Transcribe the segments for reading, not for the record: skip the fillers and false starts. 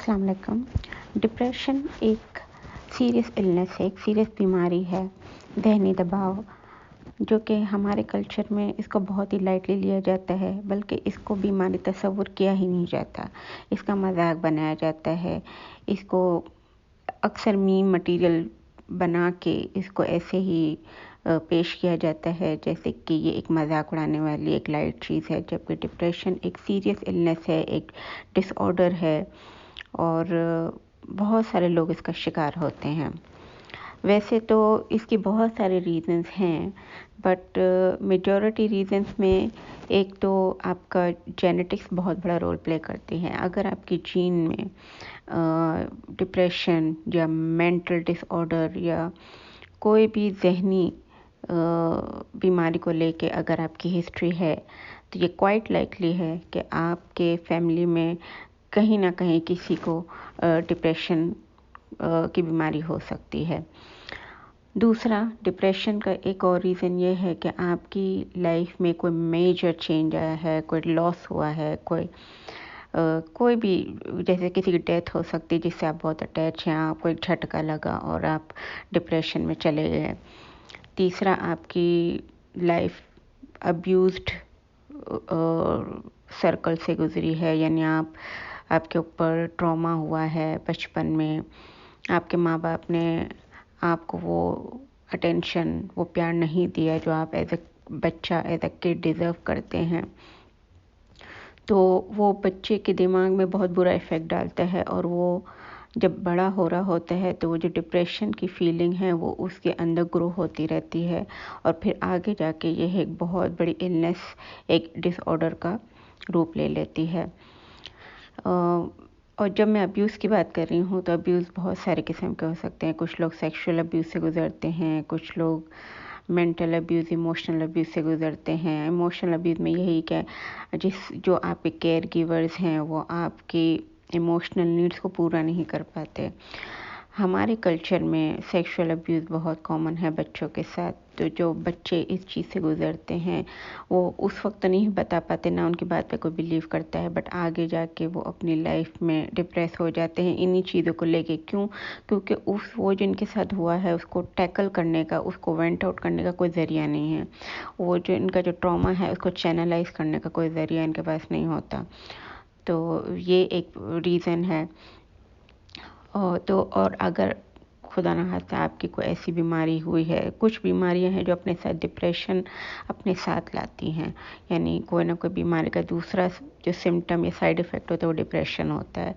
अस्सलाम वालेकुम। डिप्रेशन एक सीरियस इलनेस है, एक सीरियस बीमारी है, ज़हनी दबाव, जो कि हमारे कल्चर में इसको बहुत ही लाइटली लिया जाता है, बल्कि इसको बीमारी तस्वुर किया ही नहीं जाता। इसका मजाक बनाया जाता है, इसको अक्सर मीम मटीरियल बना के इसको ऐसे ही पेश किया जाता है जैसे कि ये एक मजाक उड़ाने वाली एक लाइट चीज़ है, जबकि डिप्रेशन एक सीरियस इलनेस है, एक डिसऑर्डर है और बहुत सारे लोग इसका शिकार होते हैं। वैसे तो इसकी बहुत सारे रीज़न्स हैं, बट मेजॉरिटी रीज़न्स में एक तो आपका जेनेटिक्स बहुत बड़ा रोल प्ले करती है। अगर आपकी जीन में डिप्रेशन या मेंटल डिसऑर्डर या कोई भी ज़हनी बीमारी को लेके अगर आपकी हिस्ट्री है, तो ये क्वाइट लाइकली है कि आपके फैमिली में कहीं ना कहीं किसी को डिप्रेशन की बीमारी हो सकती है। दूसरा, डिप्रेशन का एक और रीज़न ये है कि आपकी लाइफ में कोई मेजर चेंज आया है, कोई लॉस हुआ है, कोई भी, जैसे किसी की डेथ हो सकती है जिससे आप बहुत अटैच हैं, आपको एक झटका लगा और आप डिप्रेशन में चले गए। तीसरा, आपकी लाइफ अब्यूज्ड सर्कल से गुजरी है, यानी आपके ऊपर ट्रॉमा हुआ है बचपन में, आपके माँ बाप ने आपको वो अटेंशन, वो प्यार नहीं दिया जो आप एज अ बच्चा, एज अ किड डिज़र्व करते हैं। तो वो बच्चे के दिमाग में बहुत बुरा इफ़ेक्ट डालता है और वो जब बड़ा हो रहा होता है तो वो जो डिप्रेशन की फीलिंग है वो उसके अंदर ग्रो होती रहती है और फिर आगे जाके ये एक बहुत बड़ी इलनेस, एक डिसऑर्डर का रूप ले लेती है। और जब मैं अब्यूज़ की बात कर रही हूँ तो अब्यूज़ बहुत सारे किस्म के हो सकते हैं। कुछ लोग सेक्सुअल अब्यूज़ से गुजरते हैं, कुछ लोग मेंटल अब्यूज़, इमोशनल अब्यूज़ से गुजरते हैं। इमोशनल अब्यूज़ में यही कि जो आपके केयर गिवर्स हैं वो आपकी इमोशनल नीड्स को पूरा नहीं कर पाते। हमारे कल्चर में सेक्सुअल अब्यूज़ बहुत कॉमन है बच्चों के साथ। तो जो बच्चे इस चीज़ से गुजरते हैं वो उस वक्त तो नहीं बता पाते, ना उनकी बात पे कोई बिलीव करता है, बट आगे जाके वो अपनी लाइफ में डिप्रेस हो जाते हैं इन्हीं चीज़ों को लेके। क्यों? क्योंकि वो जो इनके साथ हुआ है उसको टैकल करने का, उसको वेंट आउट करने का कोई ज़रिया नहीं है। वो जो इनका जो ट्रॉमा है उसको चैनलाइज करने का कोई ज़रिया इनके पास नहीं होता। तो ये एक रीज़न है। और अगर खुदा ना खास्ता आपकी कोई ऐसी बीमारी हुई है, कुछ बीमारियां हैं जो अपने साथ डिप्रेशन अपने साथ लाती हैं, यानी कोई ना कोई बीमारी का दूसरा जो सिम्टम या साइड इफ़ेक्ट होता है वो डिप्रेशन होता है।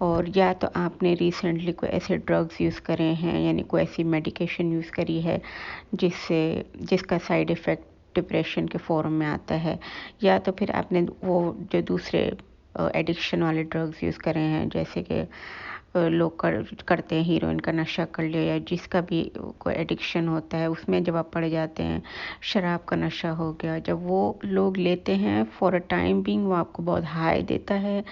और या तो आपने रिसेंटली कोई ऐसे ड्रग्स यूज़ करे हैं, यानी कोई ऐसी मेडिकेशन यूज़ करी है जिसका साइड इफ़ेक्ट डिप्रेशन के फॉर्म में आता है, या तो फिर आपने वो जो दूसरे एडिक्शन वाले ड्रग्स यूज़ करे हैं, जैसे कि लोग करते हैं हीरोइन का नशा कर लिया, या जिसका भी कोई एडिक्शन होता है उसमें जब आप पड़ जाते हैं, शराब का नशा हो गया, जब वो लोग लेते हैं फॉर अ टाइम बीइंग वो आपको बहुत हाई देता है,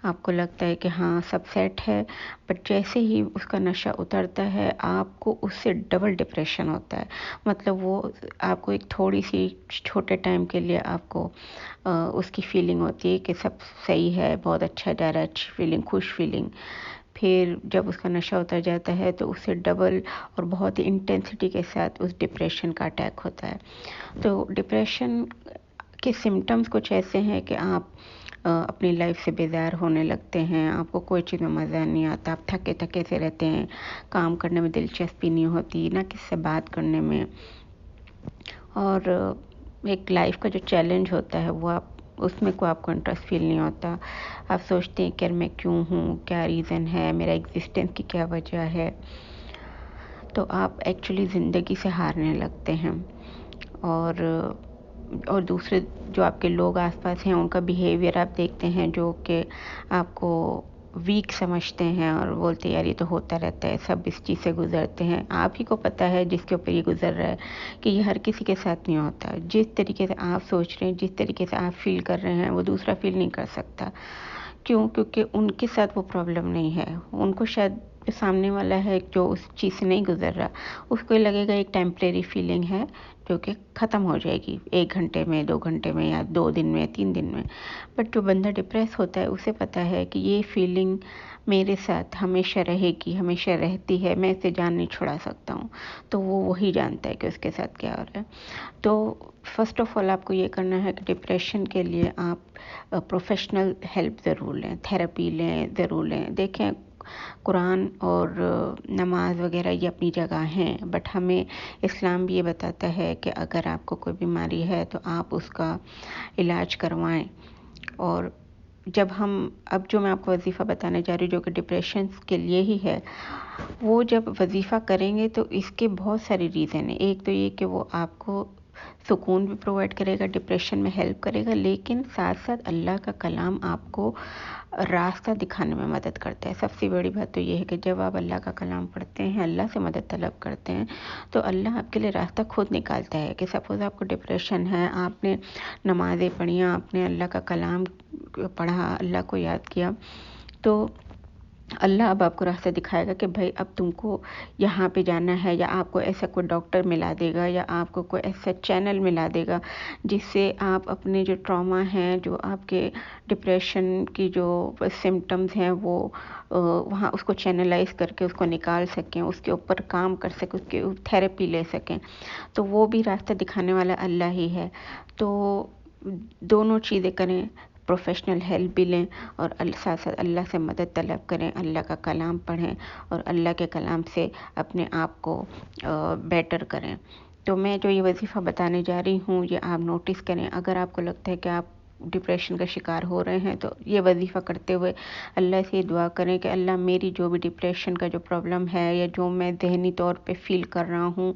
आपको लगता है कि हाँ सब सेट है, बट जैसे ही उसका नशा उतरता है आपको उससे डबल डिप्रेशन होता है। मतलब वो आपको एक थोड़ी सी छोटे टाइम के लिए आपको उसकी फीलिंग होती है कि सब सही है, बहुत अच्छा जा रहा है, अच्छी फीलिंग, खुश फीलिंग। फिर जब उसका नशा उतर जाता है तो उससे डबल और बहुत ही इंटेंसिटी के साथ उस डिप्रेशन का अटैक होता है। तो डिप्रेशन के सिम्टम्स कुछ ऐसे हैं कि आप अपनी लाइफ से बेजार होने लगते हैं, आपको कोई चीज़ में मज़ा नहीं आता, आप थके थके से रहते हैं, काम करने में दिलचस्पी नहीं होती, ना किसी से बात करने में, और एक लाइफ का जो चैलेंज होता है वो उसमें कोई आपको इंटरेस्ट फील नहीं होता। आप सोचते हैं कि मैं क्यों हूँ, क्या रीज़न है, मेरा एग्जिस्टेंस की क्या वजह है। तो आप एक्चुअली ज़िंदगी से हारने लगते हैं। और दूसरे जो आपके लोग आसपास हैं उनका बिहेवियर आप देखते हैं जो कि आपको वीक समझते हैं और बोलते हैं यार ये तो होता रहता है, सब इस चीज़ से गुजरते हैं। आप ही को पता है जिसके ऊपर ये गुजर रहा है कि ये हर किसी के साथ नहीं होता। जिस तरीके से आप सोच रहे हैं, जिस तरीके से आप फील कर रहे हैं वो दूसरा फील नहीं कर सकता। क्यों? क्योंकि उनके साथ वो प्रॉब्लम नहीं है। उनको शायद जो सामने वाला है जो उस चीज़ से नहीं गुजर रहा, उसको लगेगा एक टेम्परेरी फीलिंग है जो कि ख़त्म हो जाएगी 1 घंटे में, 2 घंटे में, या 2 दिन में, 3 दिन में। बट जो बंदा डिप्रेस होता है उसे पता है कि ये फीलिंग मेरे साथ हमेशा रहेगी, हमेशा रहती है, मैं इसे जान नहीं छुड़ा सकता हूँ। तो वो वही जानता है कि उसके साथ क्या हो रहा है। तो फ़र्स्ट ऑफ़ ऑल आपको ये करना है कि डिप्रेशन के लिए आप प्रोफ़ेशनल हेल्प ज़रूर लें, थेरेपी लें, ज़रूर लें। देखें, कुरान और नमाज वगैरह ये अपनी जगह हैं, बट हमें इस्लाम भी ये बताता है कि अगर आपको कोई बीमारी है तो आप उसका इलाज करवाएं। और जब हम अब जो मैं आपको वजीफ़ा बताने जा रही हूँ जो कि डिप्रेशन के लिए ही है, वो जब वजीफ़ा करेंगे तो इसके बहुत सारे रीज़न हैं। एक तो ये कि वो आपको सुकून भी प्रोवाइड करेगा, डिप्रेशन में हेल्प करेगा, लेकिन साथ साथ अल्लाह का कलाम आपको रास्ता दिखाने में मदद करता है। सबसे बड़ी बात तो ये है कि जब आप अल्लाह का कलाम पढ़ते हैं, अल्लाह से मदद तलब करते हैं, तो अल्लाह आपके लिए रास्ता खुद निकालता है। कि सपोज़ आपको डिप्रेशन है, आपने नमाज़ें पढ़ी, आपने अल्लाह का कलाम पढ़ा, अल्लाह को याद किया, तो अल्लाह अब आपको रास्ता दिखाएगा कि भाई अब तुमको यहाँ पे जाना है, या आपको ऐसा कोई डॉक्टर मिला देगा, या आपको कोई ऐसा चैनल मिला देगा जिससे आप अपने जो ट्रॉमा हैं, जो आपके डिप्रेशन की जो सिम्टम्स हैं, वो वहाँ उसको चैनलाइज करके उसको निकाल सकें, उसके ऊपर काम कर सकें, उसके थेरेपी ले सकें। तो वो भी रास्ता दिखाने वाला अल्लाह ही है। तो दोनों चीज़ें करें, प्रोफेशनल हेल्प भी लें और साथ साथ अल्लाह से मदद तलब करें, अल्लाह का कलाम पढ़ें और अल्लाह के कलाम से अपने आप को बेटर करें। तो मैं जो ये वजीफ़ा बताने जा रही हूँ, ये आप नोटिस करें। अगर आपको लगता है कि आप डिप्रेशन का शिकार हो रहे हैं, तो ये वजीफ़ा करते हुए अल्लाह से दुआ करें कि अल्लाह मेरी जो भी डिप्रेशन का जो प्रॉब्लम है, या जो मैं ज़हनी तौर पे फ़ील कर रहा हूँ,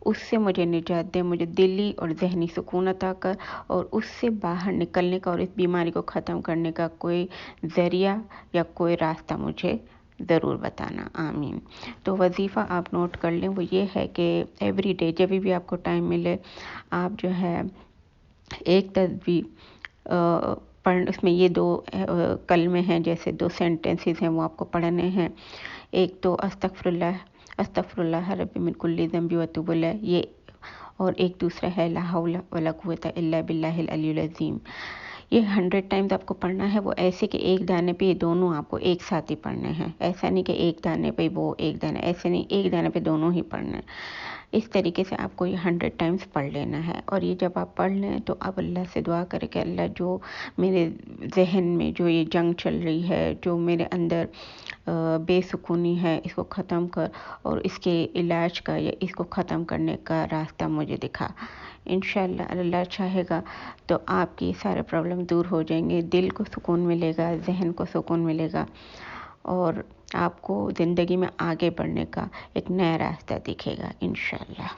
उससे मुझे निजात दे, मुझे दिली और ज़हनी सुकून अता कर, और उससे बाहर निकलने का और इस बीमारी को ख़त्म करने का कोई ज़रिया या कोई रास्ता मुझे ज़रूर बताना। आमीन। तो वजीफ़ा आप नोट कर लें, वो ये है कि एवरी डे जब भी आपको टाइम मिले, आप जो है एक तस्बीह पढ़, उसमें ये 2 कलमे हैं, जैसे 2 सेंटेंसेस हैं, वो आपको पढ़ने हैं। एक तो अस्तगफिरुल्लाह अस्तगफिरुल्लाह रब्बी मिन कुल्ली ज़ंबी व अतूबु इलैह, ये, और एक दूसरा है ला हौला वला कुव्वता इल्ला बिल्लाहिल अलियुल अज़ीम। ये 100 टाइम्स आपको पढ़ना है। वो ऐसे कि एक दाने पे ये दोनों आपको एक साथ ही पढ़ने हैं। ऐसा नहीं कि एक दाने पे वो, एक दाना, ऐसे नहीं, एक दाने पे दोनों ही पढ़ने हैं। इस तरीके से आपको ये 100 टाइम्स पढ़ लेना है। और ये जब आप पढ़ लें तो आप अल्लाह से दुआ करें कि अल्लाह जो मेरे ज़हन में जो ये जंग चल रही है, जो मेरे अंदर बेसुकूनी है, इसको ख़त्म कर और इसके इलाज का या इसको ख़त्म करने का रास्ता मुझे दिखा। इंशाअल्लाह अल्लाह चाहेगा तो आपकी सारे प्रॉब्लम दूर हो जाएंगे, दिल को सुकून मिलेगा, ज़हन को सुकून मिलेगा, और आपको ज़िंदगी में आगे बढ़ने का एक नया रास्ता दिखेगा इंशाअल्लाह।